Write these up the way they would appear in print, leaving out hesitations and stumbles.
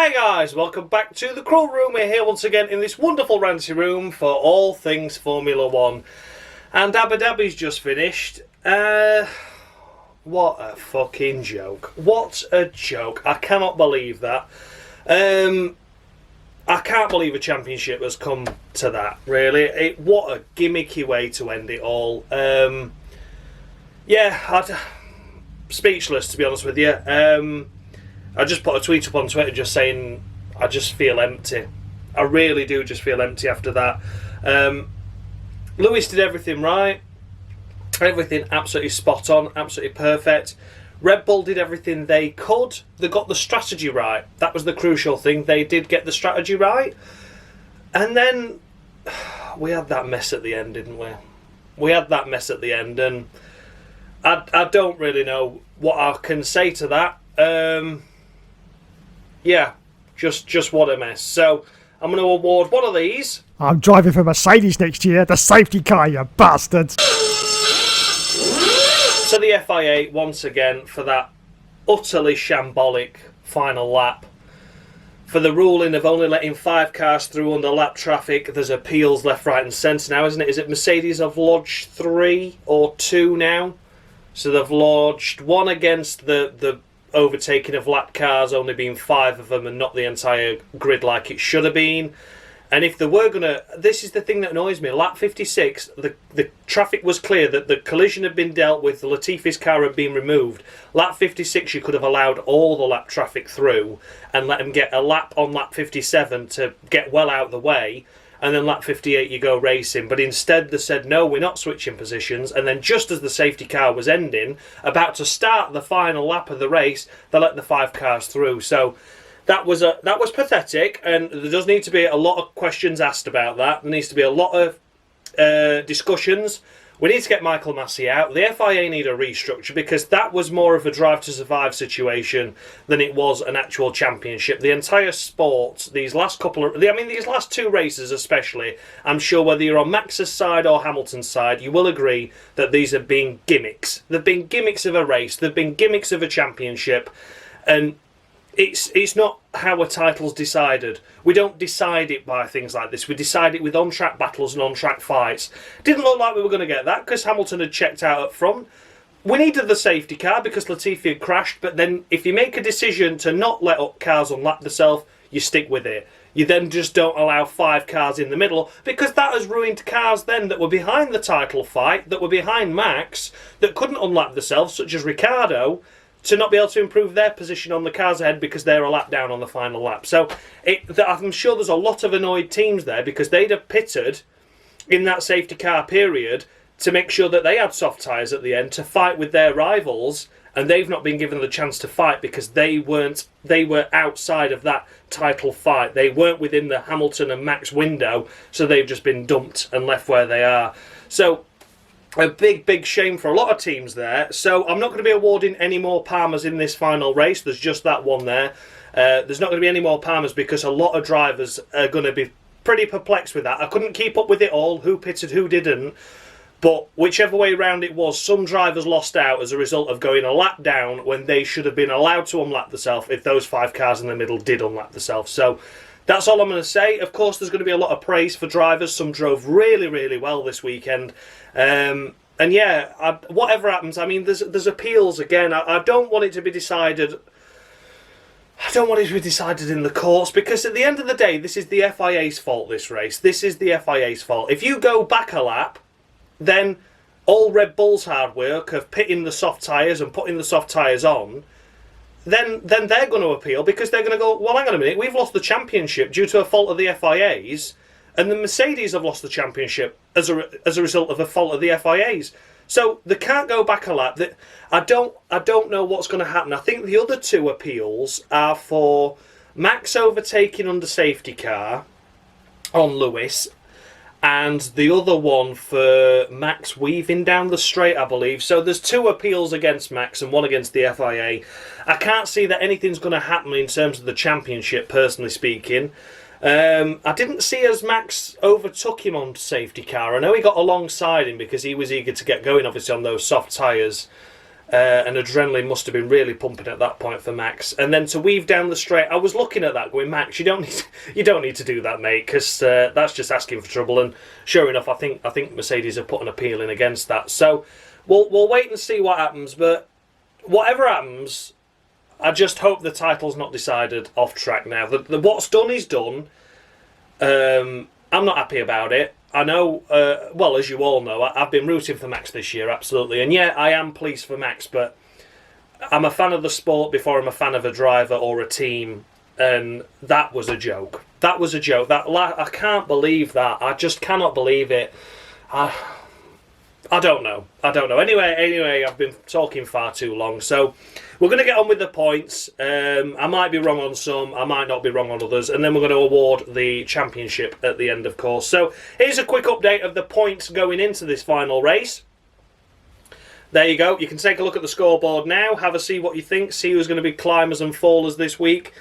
Hi guys, welcome back to the Crawl Room. We're here once again in this wonderful ranty room for all things Formula 1. And Abu Dhabi's just finished. What a fucking joke. What a joke. I cannot believe that. I can't believe a championship has come to that, really. What a gimmicky way to end it all. Speechless, to be honest with you. I just put a tweet up on Twitter just saying I just feel empty. I really do just feel empty after that. Lewis did everything right. Everything absolutely spot on, absolutely perfect. Red Bull did everything they could. They got the strategy right. That was the crucial thing. They did get the strategy right. And then we had that mess at the end, didn't we? We had that mess at the end, and I don't really know what I can say to that. Yeah, just what a mess. So I'm going to award one of these. I'm driving for Mercedes next year, the safety car, you bastards. To the FIA once again for that utterly shambolic final lap. For the ruling of only letting 5 cars through under lap traffic. There's appeals left, right and centre now, isn't it? Is it Mercedes have lodged 3 or 2 now? So they've lodged one against the overtaking of lap cars, only being 5 of them and not the entire grid like it should have been. And if they were going to... This is the thing that annoys me. Lap 56, the traffic was clear that the collision had been dealt with, Latifi's car had been removed. Lap 56, you could have allowed all the lap traffic through and let them get a lap on lap 57 to get well out of the way. And then lap 58 you go racing. But instead they said, no, we're not switching positions. And then just as the safety car was ending, about to start the final lap of the race, they let the 5 cars through. So that was pathetic, and there does need to be a lot of questions asked about that. There needs to be a lot of discussions. We need to get Michael Massey out. The FIA need a restructure, because that was more of a drive to survive situation than it was an actual championship. The entire sport, these last 2 races especially, I'm sure whether you're on Max's side or Hamilton's side, you will agree that these have been gimmicks. They've been gimmicks of a race. They've been gimmicks of a championship. And it's not how a title's decided. We don't decide it by things like this. We decide it with on-track battles and on-track fights. Didn't look like we were going to get that because Hamilton had checked out up front. We needed the safety car because Latifi had crashed, but then if you make a decision to not let up cars unlap themselves, you stick with it. You then just don't allow 5 cars in the middle, because that has ruined cars then that were behind the title fight, that were behind Max, that couldn't unlap themselves, such as Ricciardo, to not be able to improve their position on the cars ahead because they're a lap down on the final lap. So I'm sure there's a lot of annoyed teams there, because they'd have pitted in that safety car period to make sure that they had soft tyres at the end to fight with their rivals, and they've not been given the chance to fight because they were outside of that title fight. They weren't within the Hamilton and Max window, so they've just been dumped and left where they are. So a big shame for a lot of teams there. So I'm not going to be awarding any more Palmers in this final race. There's just that one there. There's not going to be any more Palmers because a lot of drivers are going to be pretty perplexed with that. I couldn't keep up with it all, who pitted, who didn't. But whichever way round it was, some drivers lost out as a result of going a lap down when they should have been allowed to unlap themselves if those 5 cars in the middle did unlap themselves. So that's all I'm going to say. Of course, there's going to be a lot of praise for drivers. Some drove really, really well this weekend. And yeah, whatever happens, I mean, there's appeals again. I don't want it to be decided. I don't want it to be decided in the courts, because at the end of the day, this is the FIA's fault, this race. This is the FIA's fault. If you go back a lap, then all Red Bull's hard work of pitting the soft tyres and putting the soft tyres on, then they're going to appeal, because they're going to go, well, hang on a minute, we've lost the championship due to a fault of the FIA's, and the Mercedes have lost the championship as a result of a fault of the FIA's. So they can't go back a lap. I don't know what's going to happen. I think the other 2 appeals are for Max overtaking under safety car on Lewis, and the other one for Max weaving down the straight, I believe. So there's 2 appeals against Max and 1 against the FIA. I can't see that anything's going to happen in terms of the championship, personally speaking. I didn't see as Max overtook him on safety car. I know he got alongside him because he was eager to get going, obviously, on those soft tyres. And adrenaline must have been really pumping at that point for Max. And then to weave down the straight, I was looking at that going, Max, you don't need to do that, mate, because that's just asking for trouble. And sure enough, I think Mercedes have put an appeal in against that. So we'll wait and see what happens. But whatever happens, I just hope the title's not decided off track now. What's done is done. I'm not happy about it. I know, well, as you all know, I've been rooting for Max this year, absolutely. And yeah, I am pleased for Max, but I'm a fan of the sport before I'm a fan of a driver or a team. And that was a joke. That was a joke. I can't believe that. I just cannot believe it. I don't know. Anyway, I've been talking far too long. So we're going to get on with the points. I might be wrong on some. I might not be wrong on others. And then we're going to award the championship at the end, of course. So here's a quick update of the points going into this final race. There you go. You can take a look at the scoreboard now. Have a see what you think. See who's going to be climbers and fallers this week.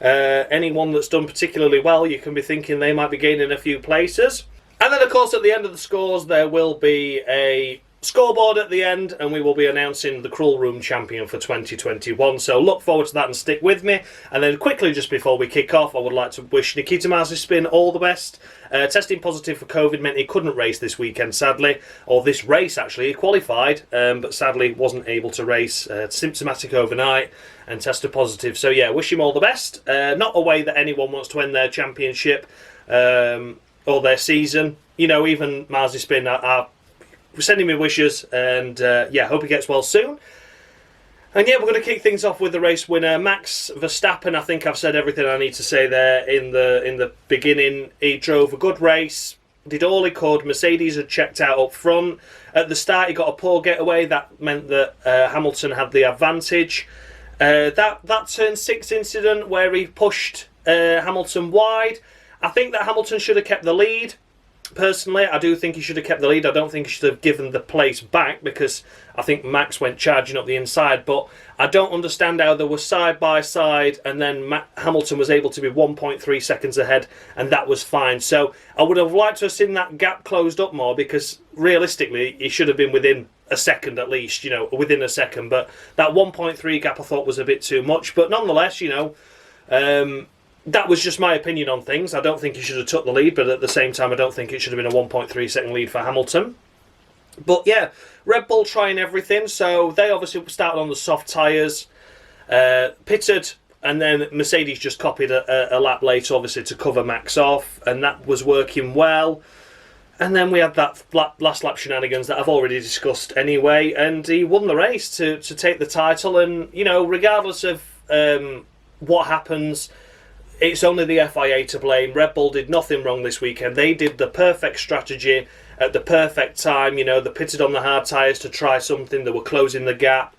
Anyone that's done particularly well, you can be thinking they might be gaining a few places. And then, of course, at the end of the scores, there will be a scoreboard at the end, and we will be announcing the Cruel Room champion for 2021. So look forward to that and stick with me. And then quickly, just before we kick off, I would like to wish Nikita Mazepin all the best. Testing positive for COVID meant he couldn't race this weekend, sadly. Or this race, actually. He qualified, but sadly wasn't able to race. Symptomatic overnight and tested positive. So yeah, wish him all the best. Not a way that anyone wants to end their championship or their season. You know, even Mazepin are sending me wishes, and yeah, hope he gets well soon. And yeah, we're going to kick things off with the race winner, Max Verstappen. I think I've said everything I need to say there in the beginning. He drove a good race, did all he could. Mercedes had checked out up front. At the start, he got a poor getaway. That meant that Hamilton had the advantage. That turn 6 incident where he pushed Hamilton wide, I think that Hamilton should have kept the lead. Personally, I do think he should have kept the lead. I don't think he should have given the place back, because I think Max went charging up the inside. But I don't understand how they were side by side and then Hamilton was able to be 1.3 seconds ahead, and that was fine. So I would have liked to have seen that gap closed up more, because realistically he should have been within a second at least, within a second. But that 1.3 gap I thought was a bit too much. But nonetheless, that was just my opinion on things. I don't think he should have took the lead, but at the same time, I don't think it should have been a 1.3 second lead for Hamilton. But yeah, Red Bull trying everything. So they obviously started on the soft tyres, pitted, and then Mercedes just copied a lap later, obviously, to cover Max off, and that was working well. And then we had that last lap shenanigans that I've already discussed anyway, and he won the race to take the title. And, regardless of what happens, it's only the FIA to blame. Red Bull did nothing wrong this weekend. They did the perfect strategy at the perfect time. They pitted on the hard tyres to try something. They were closing the gap.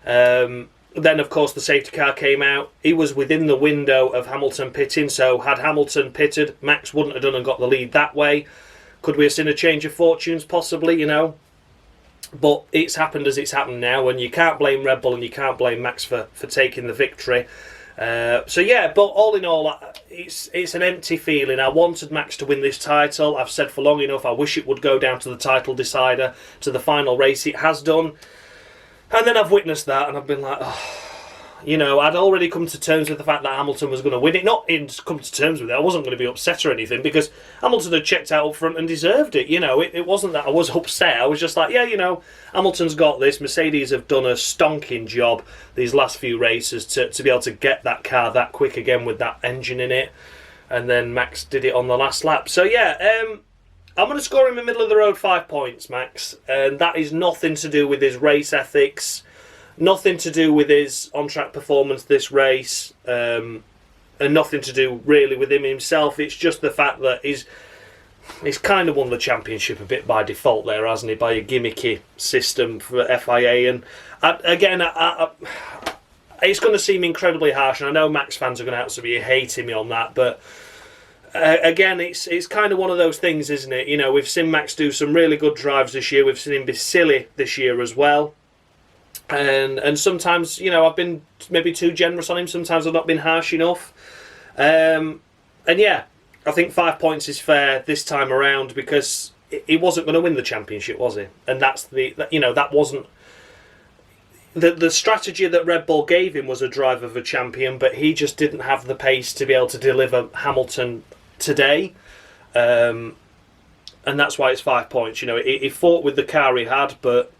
Then, of course, the safety car came out. He was within the window of Hamilton pitting. So had Hamilton pitted, Max wouldn't have done and got the lead that way. Could we have seen a change of fortunes? Possibly, But it's happened as it's happened now. And you can't blame Red Bull and you can't blame Max for taking the victory. So yeah, but all in all, it's an empty feeling. I wanted Max to win this title. I've said for long enough, I wish it would go down to the title decider, to the final race. It has done. And then I've witnessed that, and I've been like, I'd already come to terms with the fact that Hamilton was going to win it. Not in come to terms with it. I wasn't going to be upset or anything, because Hamilton had checked out up front and deserved it. It wasn't that I was upset. I was just like, Hamilton's got this. Mercedes have done a stonking job these last few races to be able to get that car that quick again with that engine in it. And then Max did it on the last lap. So yeah, I'm going to score him in the middle of the road 5 points, Max. And that is nothing to do with his race ethics. Nothing to do with his on-track performance this race, and nothing to do really with him himself. It's just the fact that he's kind of won the championship a bit by default there, hasn't he, by a gimmicky system for FIA. And it's going to seem incredibly harsh, and I know Max fans are going to absolutely hate me on that, but again, it's kind of one of those things, isn't it? We've seen Max do some really good drives this year. We've seen him be silly this year as well. And sometimes, I've been maybe too generous on him. Sometimes I've not been harsh enough. And yeah, I think 5 points is fair this time around, because he wasn't going to win the championship, was he? And that wasn't... the strategy that Red Bull gave him was a drive of a champion, but he just didn't have the pace to be able to deliver Hamilton today. And that's why it's 5 points. You know, he fought with the car he had, but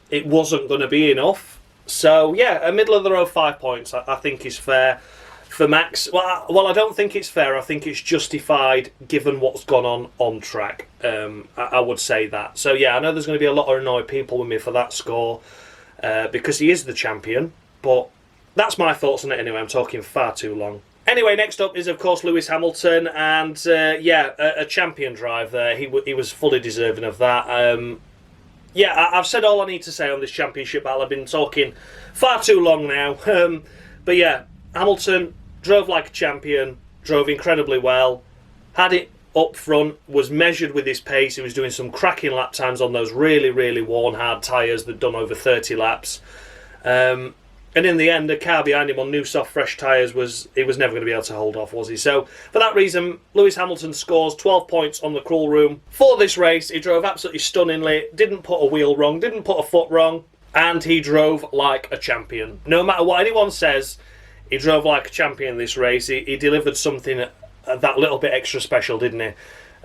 it wasn't going to be enough. So, yeah, a middle-of-the-road 5 points, I think, is fair for Max. Well, I don't think it's fair. I think it's justified given what's gone on track. I would say that. So, yeah, I know there's going to be a lot of annoyed people with me for that score because he is the champion. But that's my thoughts on it anyway. I'm talking far too long. Anyway, next up is, of course, Lewis Hamilton. And, a champion drive there. He was fully deserving of that. I've said all I need to say on this championship battle. I've been talking far too long now. But yeah, Hamilton drove like a champion, drove incredibly well, had it up front, was measured with his pace. He was doing some cracking lap times on those really, really worn, hard tyres that done over 30 laps. And in the end, the car behind him on new, soft, fresh tyres he was never going to be able to hold off, was he? So, for that reason, Lewis Hamilton scores 12 points on the crawl room. For this race, he drove absolutely stunningly, didn't put a wheel wrong, didn't put a foot wrong, and he drove like a champion. No matter what anyone says, he drove like a champion this race. He delivered something that little bit extra special, didn't he?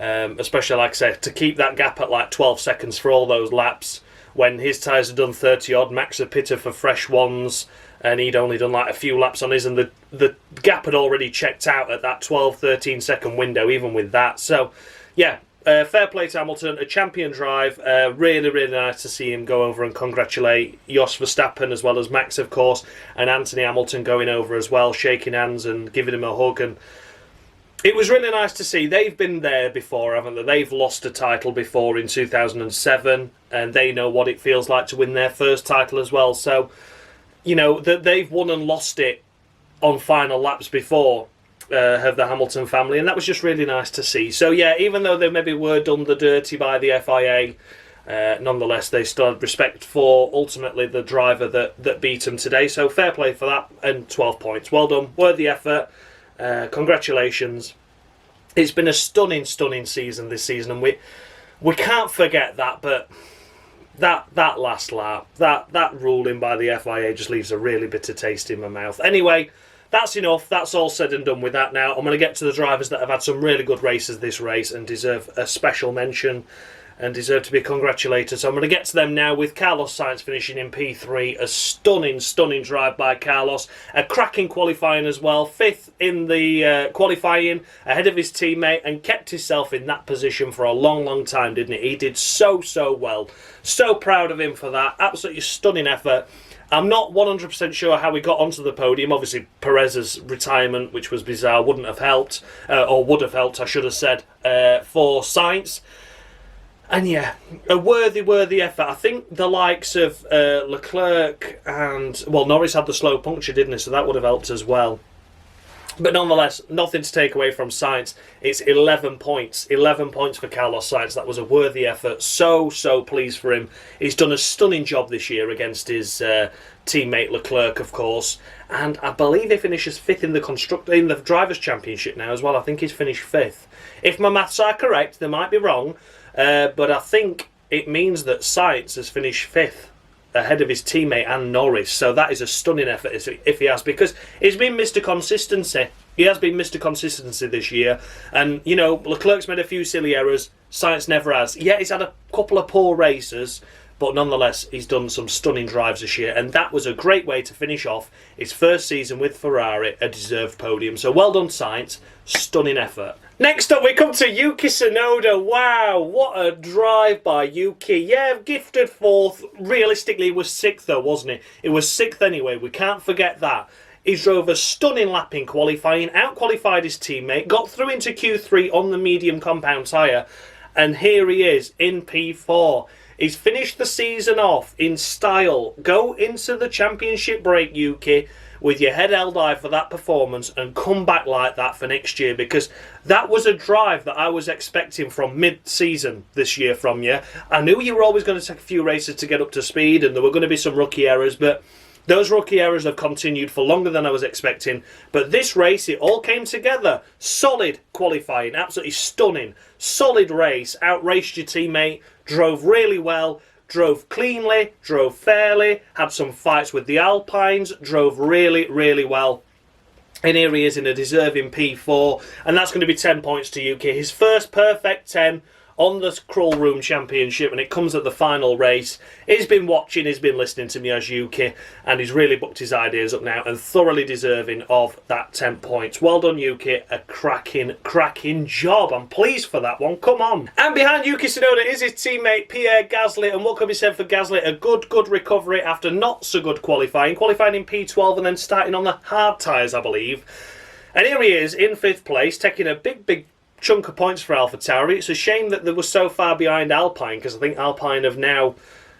Especially, like I said, to keep that gap at like 12 seconds for all those laps. When his tyres had done 30 odd, Max had pitted for fresh ones, and he'd only done like a few laps on his, and the gap had already checked out at that 12-13 second window, even with that. So, yeah, fair play to Hamilton, a champion drive. Really, really nice to see him go over and congratulate Jos Verstappen as well as Max, of course, and Anthony Hamilton going over as well, shaking hands and giving him a hug. And it was really nice to see. They've been there before, haven't they? They've lost a title before in 2007, and they know what it feels like to win their first title as well. So, you know, they've won and lost it on final laps before, have the Hamilton family, and that was just really nice to see. So, yeah, even though they maybe were done the dirty by the FIA, nonetheless, they still had respect for, ultimately, the driver that beat them today. So, fair play for that, and 12 points. Well done, worthy effort. Congratulations. It's been a stunning season this season, and we can't forget that. But that last lap, that ruling by the FIA just leaves a really bitter taste in my mouth. Anyway, that's enough. That's all said and done with that now. I'm going to get to the drivers that have had some really good races this race and deserve a special mention and deserve to be congratulated. So I'm going to get to them now, with Carlos Sainz finishing in P3. A stunning drive by Carlos. A cracking qualifying as well. 5th in the qualifying, ahead of his teammate, and kept himself in that position for a long time, didn't he? He did so well. So proud of him for that. Absolutely stunning effort. I'm not 100% sure how he got onto the podium. Obviously, Perez's retirement, which was bizarre, wouldn't have helped, or would have helped, I should have said, for Sainz. And yeah, a worthy effort. I think the likes of Leclerc and, well, Norris had the slow puncture, didn't he? So that would have helped as well. But nonetheless, nothing to take away from Sainz. It's 11 points. 11 points for Carlos Sainz. That was a worthy effort. So pleased for him. He's done a stunning job this year against his teammate Leclerc, of course. And I believe he finishes 5th in the Drivers' Championship now as well. I think he's finished 5th. If my maths are correct, they might be wrong. But I think it means that Sainz has finished 5th ahead of his teammate and Norris. So that is a stunning effort if he has, because he's been Mr. Consistency. He has been Mr. Consistency this year. And, you know, Leclerc's made a few silly errors. Sainz never has. Yeah, he's had a couple of poor races, but nonetheless, he's done some stunning drives this year. And that was a great way to finish off his first season with Ferrari, a deserved podium. So well done, Sainz. Stunning effort. Next up, we come to Yuki Sonoda. Wow, what a drive by Yuki. Yeah, gifted 4th. Realistically, it was 6th though, wasn't it? It was 6th anyway. We can't forget that. He drove a stunning lap in qualifying, out-qualified his teammate, got through into Q3 on the medium compound tyre, and here he is in P4. He's finished the season off in style. Go into the championship break, Yuki, with your head held high for that performance, and come back like that for next year, because that was a drive that I was expecting from mid-season this year from you. I knew you were always going to take a few races to get up to speed, and there were going to be some rookie errors, but those rookie errors have continued for longer than I was expecting. But this race, it all came together. Solid qualifying, absolutely stunning. Solid race, outraced your teammate, drove really well, drove cleanly, drove fairly, had some fights with the Alpines, drove really, really well. And here he is in a deserving P4, and that's going to be 10 points to Yuki. His first perfect 10 on the Crawl Room Championship, and it comes at the final race. He's been watching, he's been listening to me as Yuki, and he's really booked his ideas up now, and thoroughly deserving of that 10 points. Well done, Yuki. A cracking job. I'm pleased for that one. Come on. And behind Yuki Sonoda is his teammate Pierre Gasly, and what can be said for Gasly? A good recovery after not so good qualifying in P12 and then starting on the hard tyres, I believe. And here he is in 5th place, taking a big chunk of points for AlphaTauri. It's a shame that they were so far behind Alpine, because I think Alpine have now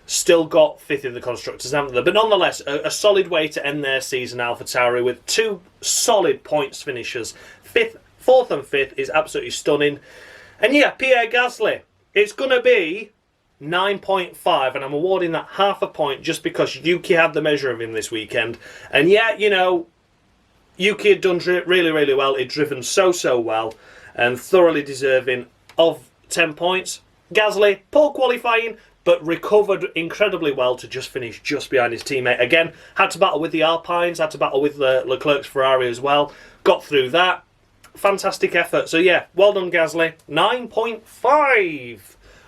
still got 5th in the Constructors, haven't they? But nonetheless, a solid way to end their season, AlphaTauri, with 2 solid points finishers. 4th and 5th is absolutely stunning. And yeah, Pierre Gasly, it's going to be 9.5, and I'm awarding that half a point just because Yuki had the measure of him this weekend. And yeah, you know, Yuki had done really well. He'd driven so well, and thoroughly deserving of 10 points. Gasly, poor qualifying, but recovered incredibly well to just finish just behind his teammate. Again, had to battle with the Alpines, had to battle with Leclerc's Ferrari as well. Got through that. Fantastic effort. So yeah, well done, Gasly. 9.5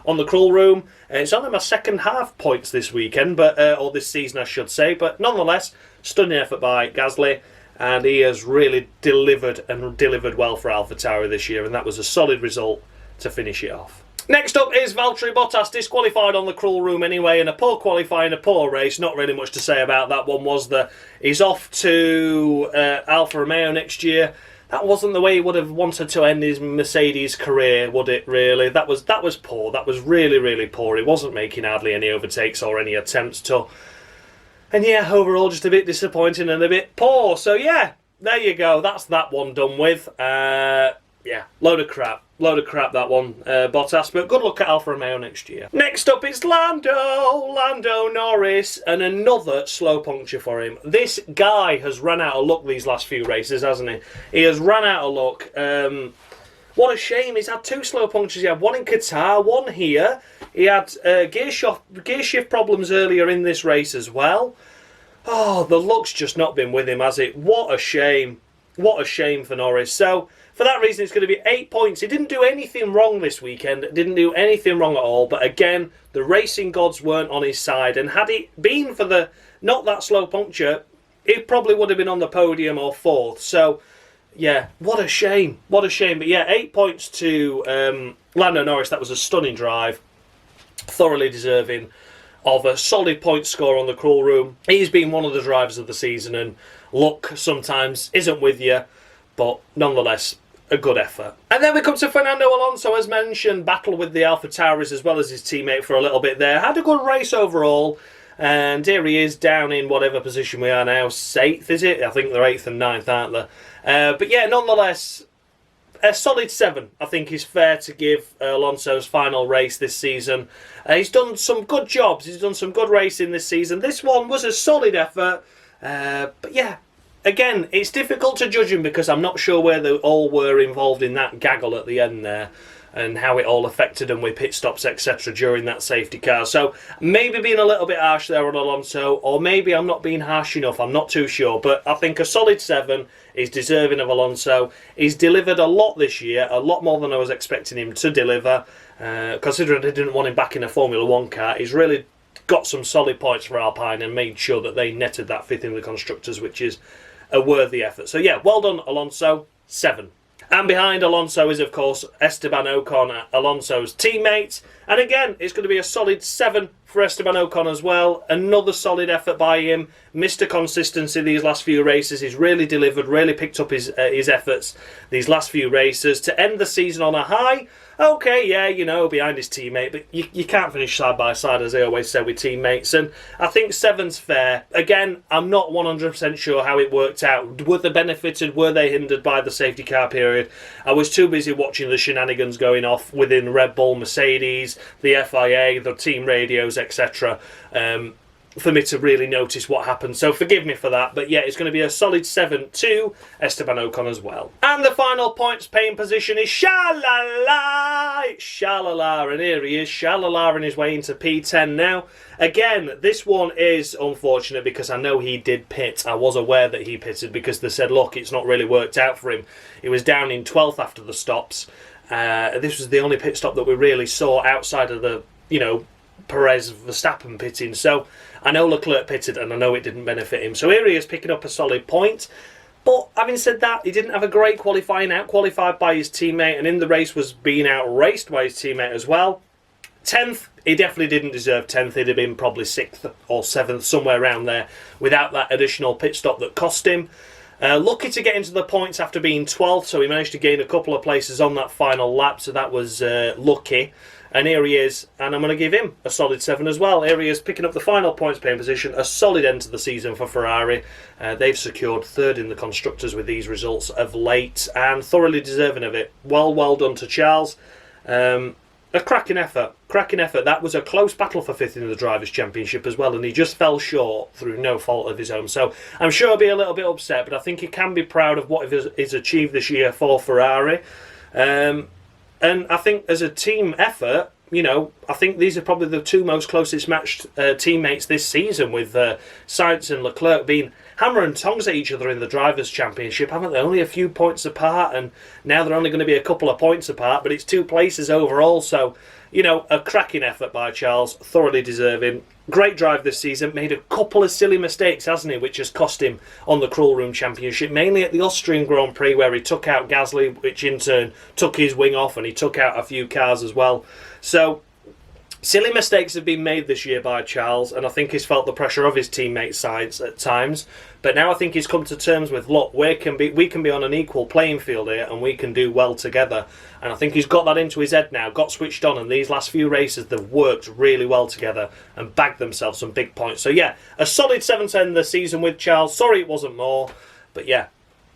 on the Crawl Room. It's only my second half points this weekend, or this season I should say, but nonetheless, stunning effort by Gasly. And he has really delivered well for AlphaTauri this year, and that was a solid result to finish it off. Next up is Valtteri Bottas, disqualified on the Crawl Room anyway, and a poor qualifying, a poor race. Not really much to say about that one, was there? He's off to Alfa Romeo next year. That wasn't the way he would have wanted to end his Mercedes career, would it, really? That was poor. That was really poor. He wasn't making hardly any overtakes or any attempts to. And yeah, overall just a bit disappointing and a bit poor. So yeah, there you go. That's that one done with. Yeah, load of crap that one, Bottas. But good luck at Alfa Romeo next year. Next up is Lando Norris, and another slow puncture for him. This guy has run out of luck these last few races, hasn't he? He has run out of luck. What a shame. He's had 2 slow punctures. He had one in Qatar, one here. He had gear shift problems earlier in this race as well. Oh, the luck's just not been with him, has it? What a shame. What a shame for Norris. So, for that reason, it's going to be 8 points. He didn't do anything wrong this weekend. Didn't do anything wrong at all. But again, the racing gods weren't on his side. And had it been for the not that slow puncture, it probably would have been on the podium or 4th. So, yeah, what a shame. What a shame. But yeah, 8 points to Lando Norris. That was a stunning drive. Thoroughly deserving of a solid point score on the Crawl Room. He's been one of the drivers of the season, and luck sometimes isn't with you, but nonetheless, a good effort. And then we come to Fernando Alonso, as mentioned, battled with the AlphaTauris as well as his teammate for a little bit there. Had a good race overall, and here he is down in whatever position we are now, 8th, is it? I think they're 8th and 9th, aren't they? But yeah, nonetheless, a solid 7, I think, is fair to give Alonso's final race this season. He's done some good jobs. He's done some good racing this season. This one was a solid effort. But yeah, again, it's difficult to judge him because I'm not sure where they all were involved in that gaggle at the end there, and how it all affected them with pit stops, etc. during that safety car. So maybe being a little bit harsh there on Alonso, or maybe I'm not being harsh enough, I'm not too sure. But I think a solid 7 is deserving of Alonso. He's delivered a lot this year, a lot more than I was expecting him to deliver. Considering I didn't want him back in a Formula 1 car, he's really got some solid points for Alpine and made sure that they netted that 5th in the Constructors, which is a worthy effort. So yeah, well done, Alonso. 7. And behind Alonso is, of course, Esteban Ocon, Alonso's teammate. And again, it's going to be a solid 7 for Esteban Ocon as well. Another solid effort by him. Mr. Consistency these last few races. He's really delivered, really picked up his efforts these last few races to end the season on a high. Okay, yeah, you know, behind his teammate, but you can't finish side by side, as I always say, with teammates. And I think 7's fair. Again, I'm not 100% sure how it worked out. Were they benefited? Were they hindered by the safety car period? I was too busy watching the shenanigans going off within Red Bull, Mercedes, the FIA, the team radios, etc. for me to really notice what happened. So forgive me for that. But yeah, it's going to be a solid 7 to Esteban Ocon as well. And the final points paying position is Shalala. It's Shalala. And here he is, Shalala on his way into P10 now. Again, this one is unfortunate because I know he did pit. I was aware that he pitted because they said, look, it's not really worked out for him. He was down in 12th after the stops. This was the only pit stop that we really saw outside of the, Perez Verstappen pitting. So I know Leclerc pitted and I know it didn't benefit him. So here he is picking up a solid point. But having said that, he didn't have a great qualifying, out-qualified by his teammate, and in the race was being out-raced by his teammate as well. 10th, he definitely didn't deserve 10th. He'd have been probably 6th or 7th, somewhere around there, without that additional pit stop that cost him. Lucky to get into the points after being 12th, so he managed to gain a couple of places on that final lap, so that was lucky. And here he is, and I'm going to give him a solid 7 as well. Here he is picking up the final points paying position, a solid end to the season for Ferrari. They've secured 3rd in the Constructors with these results of late, and thoroughly deserving of it. Well done to Charles. A cracking effort. That was a close battle for 5th in the Drivers' Championship as well, and he just fell short through no fault of his own. So I'm sure he'll be a little bit upset, but I think he can be proud of what he's achieved this year for Ferrari. And I think as a team effort, I think these are probably the 2 most closest matched teammates this season, with Sainz and Leclerc being hammer and tongs at each other in the Drivers' Championship, haven't they? Only a few points apart, and now they're only going to be a couple of points apart, but it's 2 places overall. So, a cracking effort by Charles, thoroughly deserving. Great drive this season, made a couple of silly mistakes, hasn't he, which has cost him on the Cruel Room Championship, mainly at the Austrian Grand Prix where he took out Gasly, which in turn took his wing off, and he took out a few cars as well. So, silly mistakes have been made this year by Charles, and I think he's felt the pressure of his teammates' sides at times. But now I think he's come to terms with, look, we can be on an equal playing field here, and we can do well together. And I think he's got that into his head now, got switched on, and these last few races they've worked really well together and bagged themselves some big points. So yeah, a solid 7 to end the season with Charles. Sorry it wasn't more, but yeah,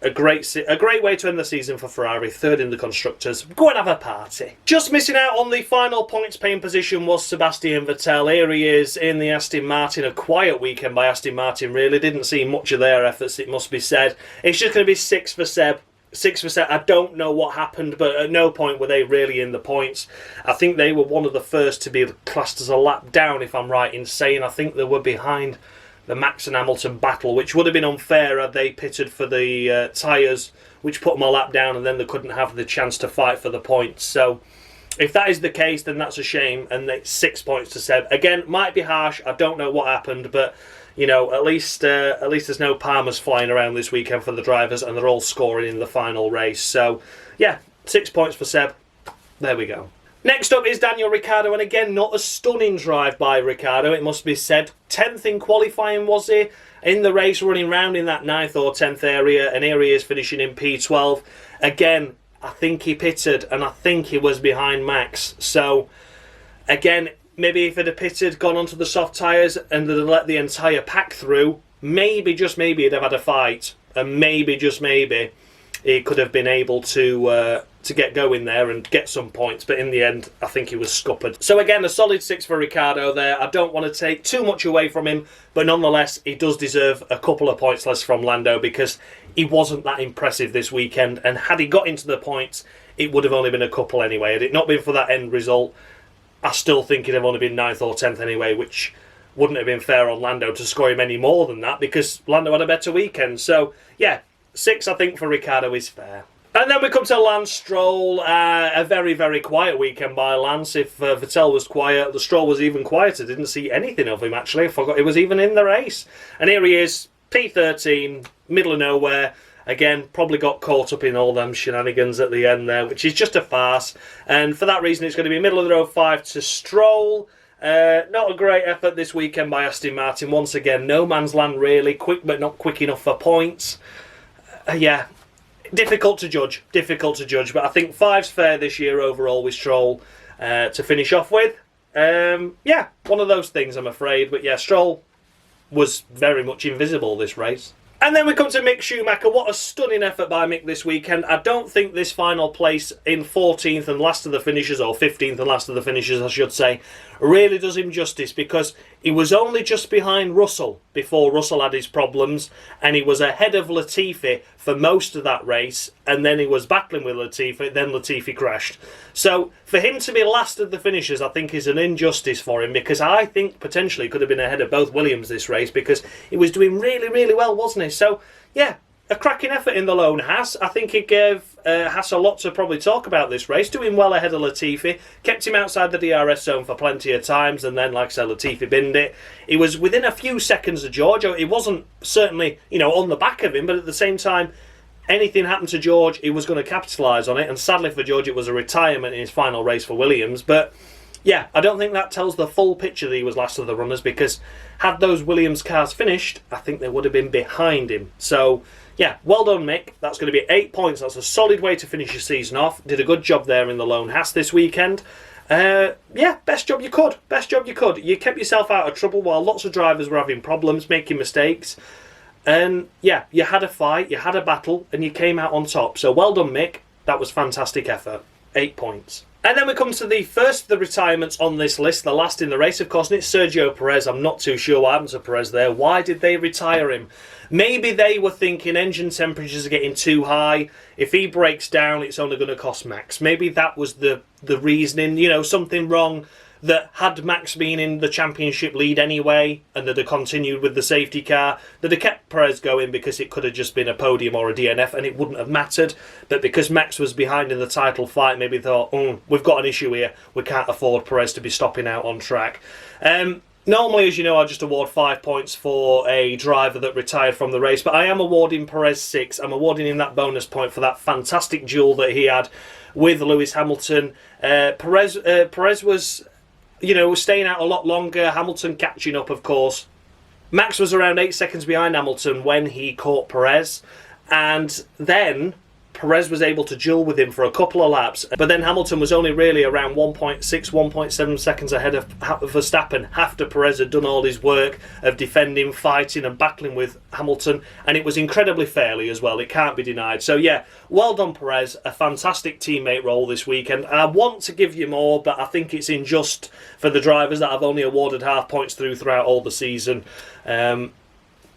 a great way to end the season for Ferrari, 3rd in the Constructors. Go and have a party. Just missing out on the final points paying position was Sebastian Vettel. Here he is in the Aston Martin. A quiet weekend by Aston Martin, really. Didn't see much of their efforts, it must be said. It's just going to be 6 for Seb. 6 for Seb. I don't know what happened, but at no point were they really in the points. I think they were one of the first to be classed as a lap down, if I'm right in saying. I think they were behind the Max and Hamilton battle, which would have been unfair had they pitted for the tyres, which put them a lap down, and then they couldn't have the chance to fight for the points. So if that is the case, then that's a shame, and it's 6 points to Seb. Again, might be harsh, I don't know what happened, but at least there's no Palmers flying around this weekend for the drivers, and they're all scoring in the final race. So yeah, 6 points for Seb. There we go. Next up is Daniel Ricciardo, and again, not a stunning drive by Ricciardo, it must be said. 10th in qualifying, was he? In the race, running round in that 9th or 10th area, and here he is finishing in P12. Again, I think he pitted, and I think he was behind Max. So, again, maybe if he'd have pitted, gone onto the soft tyres, and they'd have let the entire pack through, maybe, just maybe, he'd have had a fight. And maybe, just maybe, he could have been able to get going there and get some points, but in the end I think he was scuppered. So again, a solid 6 for Ricciardo there. I don't want to take too much away from him, but nonetheless he does deserve a couple of points less from Lando, because he wasn't that impressive this weekend, and had he got into the points it would have only been a couple anyway. Had it not been for that end result, I still think it'd have only been 9th or 10th anyway, which wouldn't have been fair on Lando to score him any more than that, because Lando had a better weekend. So yeah, 6 I think for Ricciardo is fair. And then we come to Lance Stroll. A very, very quiet weekend by Lance. If Vettel was quiet, the Stroll was even quieter. Didn't see anything of him, actually. I forgot he was even in the race. And here he is, P13, middle of nowhere. Again, probably got caught up in all them shenanigans at the end there, which is just a farce. And for that reason, it's going to be middle of the road 5 to Stroll. Not a great effort this weekend by Aston Martin. Once again, no man's land really. Quick, but not quick enough for points. Yeah. Difficult to judge, but I think 5's fair this year overall with Stroll to finish off with. Yeah, one of those things, I'm afraid. But yeah, Stroll was very much invisible this race. And then we come to Mick Schumacher. What a stunning effort by Mick this weekend. I don't think this final place in 14th and last of the finishers, or 15th and last of the finishers, I should say, really does him justice, because He was only just behind Russell before Russell had his problems, and he was ahead of Latifi for most of that race, and then he was battling with Latifi, then Latifi crashed. So for him to be last of the finishers, I think is an injustice for him, because I think potentially he could have been ahead of both Williams this race, because he was doing really, really well, wasn't he? So yeah, a cracking effort in the lone Haas. I think it gave Haas a lot to probably talk about this race. Doing well ahead of Latifi. Kept him outside the DRS zone for plenty of times. And then, like I said, Latifi binned it. He was within a few seconds of George. It wasn't certainly, on the back of him. But at the same time, anything happened to George, he was going to capitalise on it. And sadly for George, it was a retirement in his final race for Williams. But yeah, I don't think that tells the full picture that he was last of the runners. Because had those Williams cars finished, I think they would have been behind him. So yeah, well done, Mick. That's going to be 8 points. That's a solid way to finish your season off. Did a good job there in the lone Haas this weekend. Yeah, best job you could. Best job you could. You kept yourself out of trouble while lots of drivers were having problems, making mistakes. And yeah, you had a fight, you had a battle, and you came out on top. So well done, Mick. That was fantastic effort. 8 points. And then we come to the first of the retirements on this list, the last in the race, of course, and it's Sergio Perez. I'm not too sure what happened to Perez there. Why did they retire him? Maybe they were thinking engine temperatures are getting too high. If he breaks down, it's only going to cost Max. Maybe that was the reasoning, something wrong that had Max been in the championship lead anyway, and that had continued with the safety car, that had kept Perez going because it could have just been a podium or a DNF and it wouldn't have mattered. But because Max was behind in the title fight, maybe they thought, we've got an issue here. We can't afford Perez to be stopping out on track. Normally, as you know, I just award 5 points for a driver that retired from the race, but I am awarding Perez 6. I'm awarding him that bonus point for that fantastic duel that he had with Lewis Hamilton. Perez was staying out a lot longer, Hamilton catching up, of course. Max was around 8 seconds behind Hamilton when he caught Perez, and then Perez was able to duel with him for a couple of laps, but then Hamilton was only really around 1.6, 1.7 seconds ahead of Verstappen after Perez had done all his work of defending, fighting and battling with Hamilton, and it was incredibly fairly as well, it can't be denied. So yeah, well done Perez, a fantastic teammate role this weekend. I want to give you more, but I think it's unjust for the drivers that I've only awarded half points throughout all the season.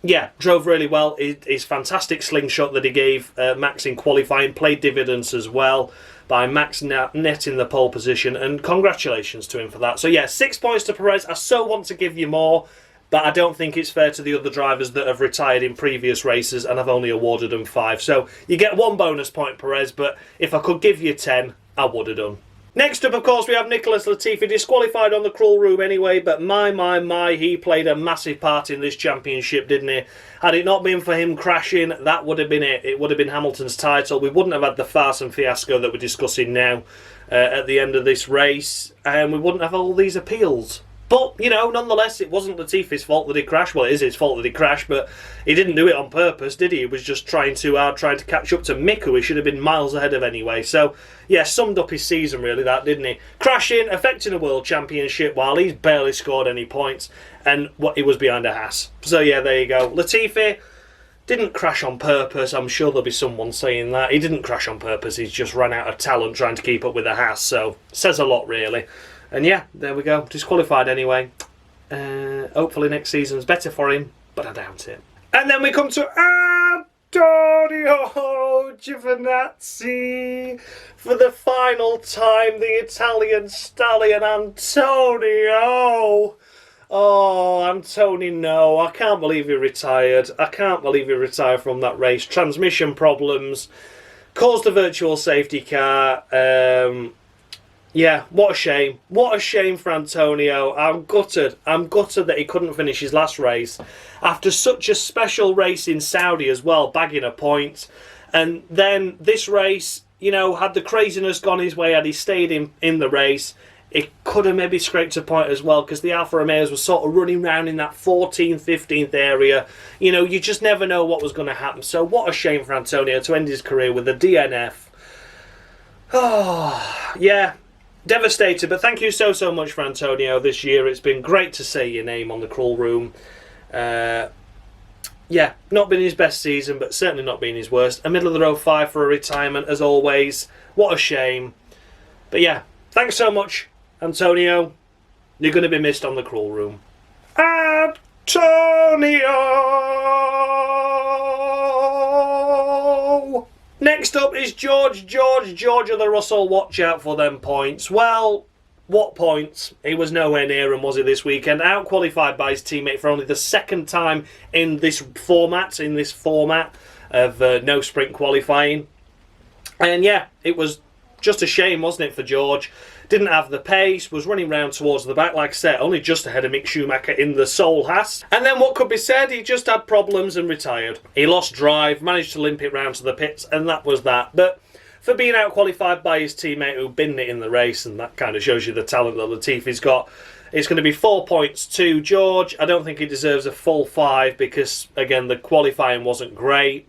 Yeah, drove really well. His fantastic slingshot that he gave Max in qualifying played dividends as well by Max netting the pole position, and congratulations to him for that. So yeah, 6 points to Perez. I so want to give you more, but I don't think it's fair to the other drivers that have retired in previous races, and I've only awarded them 5. So you get 1 bonus point, Perez, but if I could give you 10, I would have done. Next up, of course, we have Nicolas Latifi, disqualified on the cruel room anyway, but my, he played a massive part in this championship, didn't he? Had it not been for him crashing, that would have been it. It would have been Hamilton's title. We wouldn't have had the farce and fiasco that we're discussing now at the end of this race, and we wouldn't have all these appeals. But, nonetheless, it wasn't Latifi's fault that he crashed. Well, it is his fault that he crashed, but he didn't do it on purpose, did he? He was just trying too hard, trying to catch up to Mick, who he should have been miles ahead of anyway. So, yeah, summed up his season, really, that, didn't he? Crashing, affecting a world championship while he's barely scored any points, and he was behind a Haas. So, yeah, there you go. Latifi didn't crash on purpose. I'm sure there'll be someone saying that. He didn't crash on purpose. He's just run out of talent trying to keep up with a Haas. So, says a lot, really. And yeah, there we go. Disqualified anyway. Hopefully next season's better for him, but I doubt it. And then we come to Antonio Giovinazzi for the final time. The Italian stallion Antonio. Oh, Antonio, no. I can't believe he retired. I can't believe he retired from that race. Transmission problems. Caused a virtual safety car. Yeah, what a shame. What a shame for Antonio. I'm gutted. I'm gutted that he couldn't finish his last race. After such a special race in Saudi as well, bagging a point. And then this race, had the craziness gone his way, had he stayed in the race, it could have maybe scraped a point as well, because the Alfa Romeos were sort of running around in that 14th, 15th area. You just never know what was going to happen. So what a shame for Antonio to end his career with a DNF. Oh, yeah. Devastated, but thank you so much for Antonio this year. It's been great to say your name on the crawl room. Yeah, not been his best season, but certainly not been his worst. A middle of the road 5 for a retirement, as always. What a shame. But yeah, thanks so much, Antonio. You're going to be missed on the crawl room. Antonio! Next up is George of the Russell. Watch out for them points. Well, what points? He was nowhere near them, was he, this weekend? Out-qualified by his teammate for only the second time in this format of no sprint qualifying. And yeah, it was just a shame, wasn't it, for George? Didn't have the pace, was running round towards the back, like I said, only just ahead of Mick Schumacher in the Sole Haas. And then what could be said? He just had problems and retired. He lost drive, managed to limp it round to the pits, and that was that. But for being out-qualified by his teammate who binned it in the race, and that kind of shows you the talent that Latifi's got, it's going to be 4 points to George. I don't think he deserves a full 5 because, again, the qualifying wasn't great.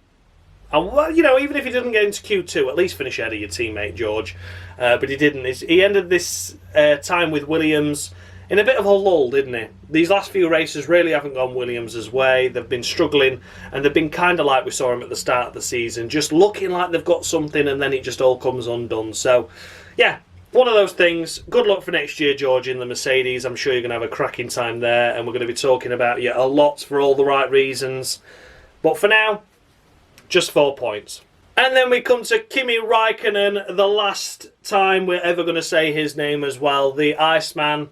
And, well, you know, even if he didn't get into Q2, at least finish ahead of your teammate, George. But he didn't. He ended this time with Williams in a bit of a lull, didn't he? These last few races really haven't gone Williams' way. They've been struggling, and they've been kind of like we saw him at the start of the season, just looking like they've got something, and then it just all comes undone. So, yeah, one of those things. Good luck for next year, George, in the Mercedes. I'm sure you're going to have a cracking time there, and we're going to be talking about you a lot for all the right reasons. But for now, just 4 points. And then we come to Kimi Raikkonen, the last time we're ever going to say his name as well. The Iceman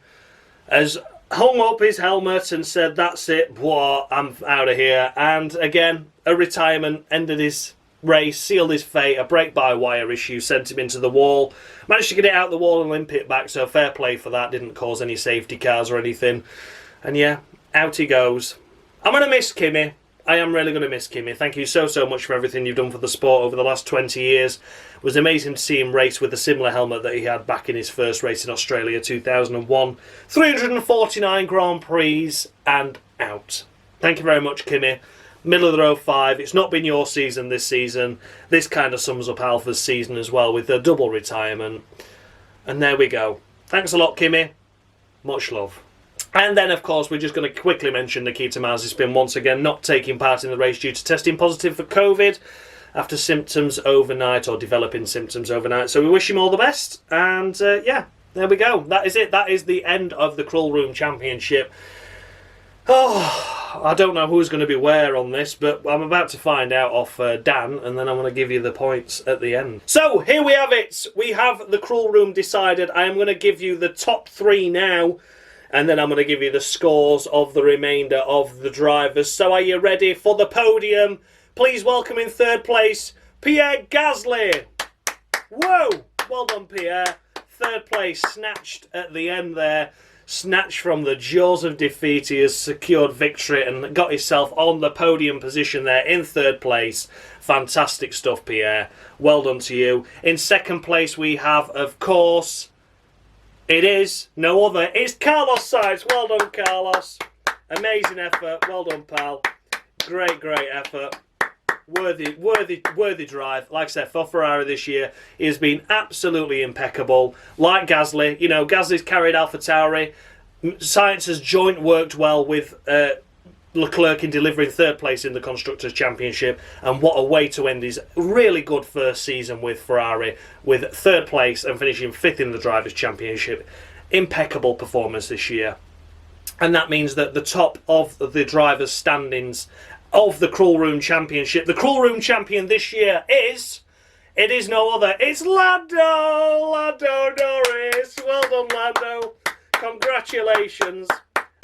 has hung up his helmet and said, that's it, what, I'm out of here. And again, a retirement, ended his race, sealed his fate, a brake-by-wire issue, sent him into the wall. Managed to get it out the wall and limp it back, so fair play for that. Didn't cause any safety cars or anything. And yeah, out he goes. I'm going to miss Kimi. I am really going to miss Kimi. Thank you so much for everything you've done for the sport over the last 20 years. It was amazing to see him race with a similar helmet that he had back in his first race in Australia 2001. 349 Grand Prix and out. Thank you very much, Kimi. Middle of the road 5. It's not been your season this season. This kind of sums up Alpha's season as well with a double retirement. And there we go. Thanks a lot, Kimi. Much love. And then, of course, we're just going to quickly mention Nikita Mazepin once again not taking part in the race due to testing positive for COVID after symptoms overnight, or developing symptoms overnight. So we wish him all the best. And, yeah, there we go. That is it. That is the end of the Crawl Room Championship. Oh, I don't know who's going to be where on this, but I'm about to find out off Dan, and then I'm going to give you the points at the end. So, here we have it. We have the Crawl Room decided. I am going to give you the top 3 now. And then I'm going to give you the scores of the remainder of the drivers. So are you ready for the podium? Please welcome in 3rd place, Pierre Gasly. Whoa! Well done, Pierre. 3rd place, snatched at the end there. Snatched from the jaws of defeat. He has secured victory and got himself on the podium position there in 3rd place. Fantastic stuff, Pierre. Well done to you. In 2nd place, we have, of course, it is no other. It's Carlos Sainz. Well done, Carlos. Amazing effort. Well done, pal. Great effort. Worthy drive. Like I said, for Ferrari this year, he has been absolutely impeccable. Like Gasly, you know, Gasly's carried AlphaTauri. Sainz has joint worked well with Leclerc in delivering 3rd place in the Constructors' Championship, and what a way to end his really good first season with Ferrari, with 3rd place and finishing 5th in the Drivers' Championship. Impeccable performance this year. And that means that the top of the drivers' standings of the Crawl Room Championship, the Crawl Room champion this year is... It is no other. It's Lando Norris. Well done, Lando. Congratulations.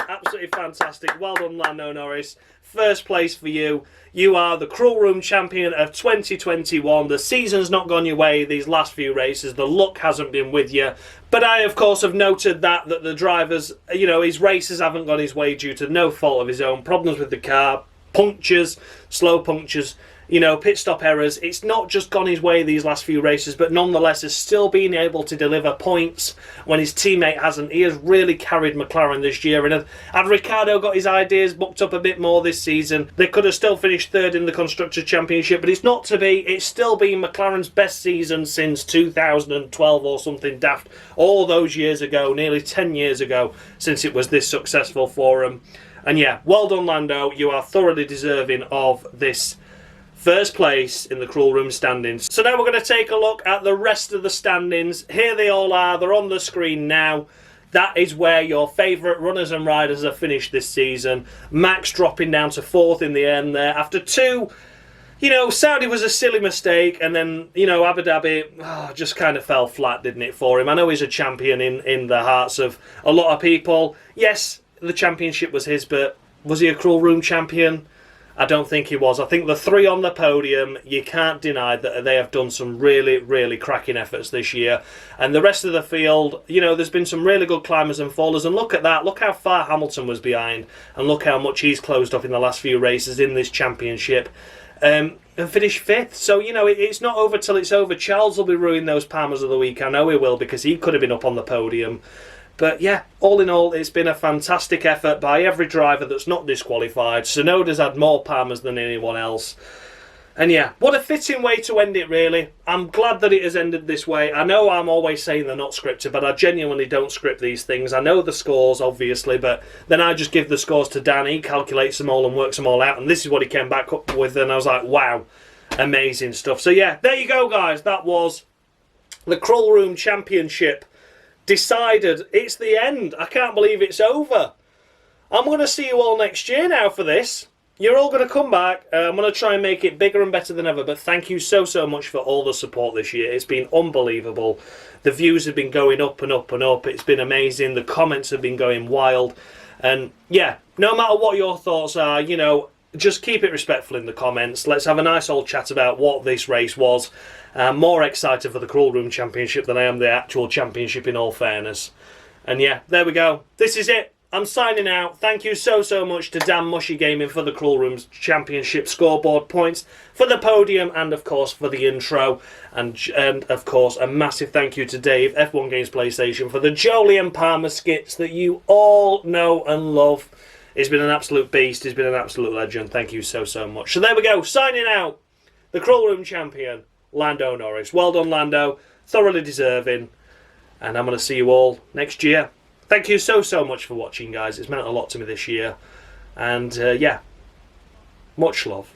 Absolutely fantastic. Well done, Lando Norris. 1st place for you. You are the Crawl Room champion of 2021. The season's not gone your way these last few races. The luck hasn't been with you. But I, of course, have noted that the drivers, you know, his races haven't gone his way due to no fault of his own. Problems with the car, punctures, slow punctures, you know, pit stop errors. It's not just gone his way these last few races, but nonetheless has still been able to deliver points when his teammate hasn't. He has really carried McLaren this year, and had Ricciardo got his ideas booked up a bit more this season, they could have still finished 3rd in the Constructors' Championship, but it's not to be. It's still been McLaren's best season since 2012 or something daft, all those years ago, nearly 10 years ago, since it was this successful for him. And yeah, well done, Lando. You are thoroughly deserving of this 1st place in the Crawl Room standings. So now we're going to take a look at the rest of the standings. Here they all are. They're on the screen now. That is where your favourite runners and riders have finished this season. Max dropping down to 4th in the end there after 2. Saudi was a silly mistake, and then, Abu Dhabi just kind of fell flat, didn't it, for him? I know he's a champion in the hearts of a lot of people. Yes, the championship was his, but was he a cruel room champion? I don't think he was. I think the 3 on the podium, you can't deny that they have done some really, really cracking efforts this year. And the rest of the field, there's been some really good climbers and fallers. And look at that. Look how far Hamilton was behind. And look how much he's closed up in the last few races in this championship. And finished 5th. So, it's not over till it's over. Charles will be ruining those Palmers of the week. I know he will, because he could have been up on the podium. But yeah, all in all, it's been a fantastic effort by every driver that's not disqualified. Sonoda's had more Palmers than anyone else. And yeah, what a fitting way to end it, really. I'm glad that it has ended this way. I know I'm always saying they're not scripted, but I genuinely don't script these things. I know the scores, obviously, but then I just give the scores to Dan. He calculates them all and works them all out. And this is what he came back up with, and I was like, wow, amazing stuff. So yeah, there you go, guys. That was the Crawl Room Championship. Decided. It's the end. I can't believe it's over. I'm going to see you all next year now for this. You're all going to come back. I'm going to try and make it bigger and better than ever. But thank you so much for all the support this year. It's been unbelievable. The views have been going up and up and up. It's been amazing. The comments have been going wild. And yeah, no matter what your thoughts are, just keep it respectful in the comments. Let's have a nice old chat about what this race was. I'm more excited for the Crawl Room Championship than I am the actual championship, in all fairness. And yeah, there we go. This is it. I'm signing out. Thank you so much to Dan Mushy Gaming for the Crawl Room Championship scoreboard points, for the podium, and of course for the intro. And of course a massive thank you to Dave, F1 Games PlayStation, for the Jolyon Palmer skits that you all know and love. He's been an absolute beast. He's been an absolute legend. Thank you so much. So there we go. Signing out. The Crawl Room Champion, Lando Norris. Well done, Lando. Thoroughly deserving. And I'm going to see you all next year. Thank you so much for watching, guys. It's meant a lot to me this year. And yeah, much love.